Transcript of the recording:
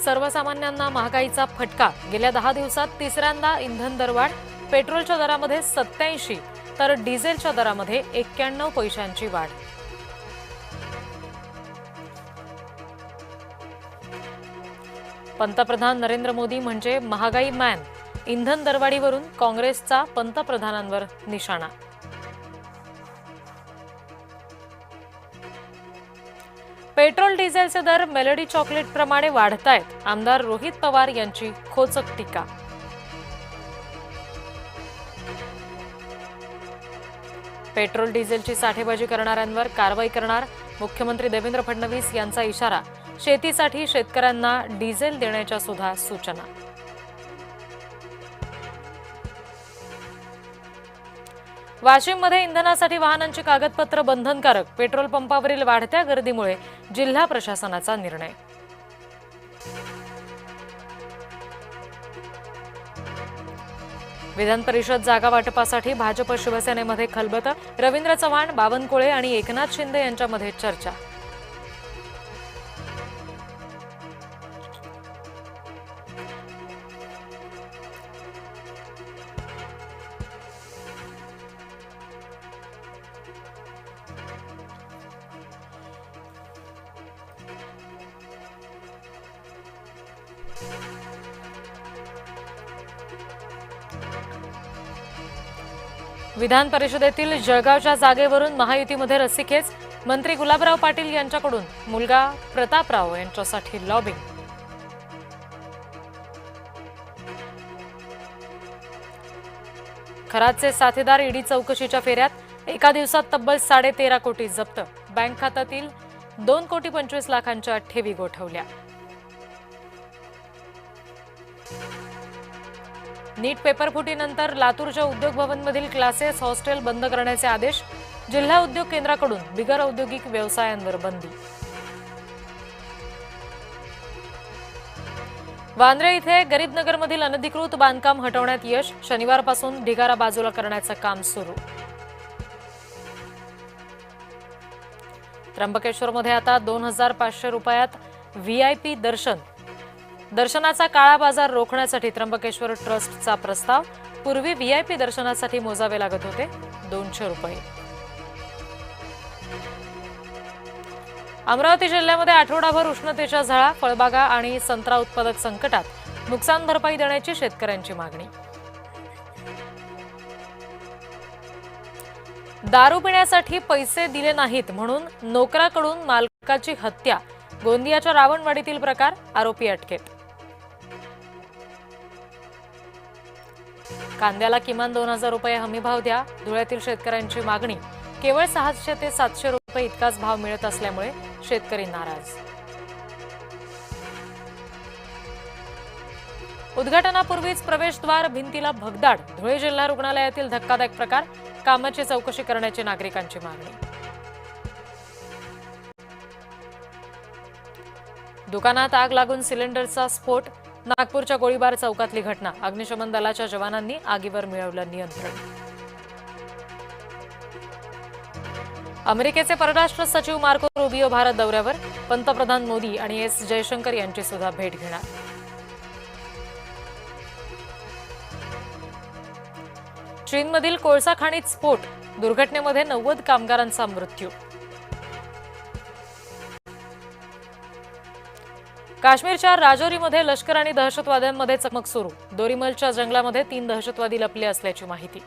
सर्वसामान्यांना महागाईचा फटका। गेल्या 10 दिवसात तिसऱ्यांदा इंधन दरवाढ। पेट्रोलच्या दरामध्ये 87 तर डिझेलच्या दरामध्ये 91 पैशांची वाढ। पंतप्रधान नरेंद्र मोदी म्हणजे महागाई मॅन। इंधन दरवाढीवरून काँग्रेसचा पंतप्रधानांवर निशाणा। पेट्रोल डिझेलचे दर मेलडी चॉकलेट प्रमाणे वाढतायत। आमदार रोहित पवार यांची खोचक टीका। पेट्रोल डिझेलची साठेबाजी करणाऱ्यांवर कारवाई करणार। मुख्यमंत्री देवेंद्र फडणवीस यांचा इशारा। शेतीसाठी शेतकऱ्यांना डिझेल देण्याच्या सुद्धा सूचना। वाशिममध्ये इंधनासाठी वाहनांची कागदपत्र बंधनकारक। पेट्रोल पंपावरील वाढत्या गर्दीमुळे जिल्हा प्रशासनाचा निर्णय। विधान परिषद जागा वाटपासाठी भाजप शिवसेनेमध्ये खलबत। रवींद्र चव्हाण, बावनकुळे आणि एकनाथ शिंदे यांच्यामध्ये चर्चा। विधान परिषदेतील जळगावच्या जागेवरून महायुतीमध्ये रस्सीखेच। मंत्री गुलाबराव पाटील यांच्याकडून मुलगा प्रतापराव यांच्यासाठी लॉबिंग। खरातचे साथीदार ईडी चौकशीच्या फेऱ्यात। एका दिवसात तब्बल 13.5 कोटी जप्त। बँक खात्यातील 2,25,00,000च्या ठेवी गोठवल्या। नीट पेपरफुटीनंतर लातूरच्या उद्योग भवनमधील क्लासेस, हॉस्टेल बंद करण्याचे आदेश। जिल्हा उद्योग केंद्राकडून बिगर औद्योगिक व्यवसायांवर बंदी। वांद्रे इथे गरीबनगरमधील अनधिकृत बांधकाम हटवण्यात यश। शनिवारपासून ढिगारा बाजूला करण्याचं काम सुरू। त्र्यंबकेश्वरमध्ये आता 2,500 रुपयात व्हीआयपी दर्शन। दर्शनाचा काळा बाजार रोखण्यासाठी त्र्यंबकेश्वर ट्रस्टचा प्रस्ताव। पूर्वी व्हीआयपी दर्शनासाठी मोजावे लागत होते 200 रुपये। अमरावती जिल्ह्यामध्ये आठवडाभर उष्णतेच्या झळा। फळबागा आणि संत्रा उत्पादक संकटात। नुकसान भरपाई देण्याची शेतकऱ्यांची मागणी। दारू पिण्यासाठी पैसे दिले नाहीत म्हणून नोकराकडून मालकाची हत्या। गोंदियाच्या रावणवाडीतील प्रकार। आरोपी अटकेत। कांद्याला किमान 2,000 रुपये हमीभाव द्या। धुळ्यातील शेतकऱ्यांची मागणी। केवळ 600 ते 700 रुपये इतकाच भाव मिळत असल्यामुळे शेतकरी नाराज। उद्घाटनापूर्वीच प्रवेशद्वार भिंतीला भगदाड। धुळे जिल्हा रुग्णालयातील धक्कादायक प्रकार। कामाची चौकशी करण्याची नागरिकांची मागणी। दुकानात आग लागून सिलेंडरचा स्फोट। नागपूरच्या गोळीबार चौकातली घटना। अग्निशमन दलाच्या जवानांनी आगीवर मिळवलं नियंत्रण। अमेरिकेचे परराष्ट्र सचिव मार्को रुबियो भारत दौऱ्यावर। पंतप्रधान मोदी आणि एस जयशंकर यांची सुद्धा भेट घेणार। चीनमधील कोळसा खाणीत स्फोट। दुर्घटनेमध्ये 90 कामगारांचा मृत्यू। काश्मीरच्या राजौरीमध्ये लष्कर आणि दहशतवाद्यांमध्ये चकमक सुरू। दोरीमलच्या जंगलामध्ये 3 दहशतवादी लपले असल्याची माहिती।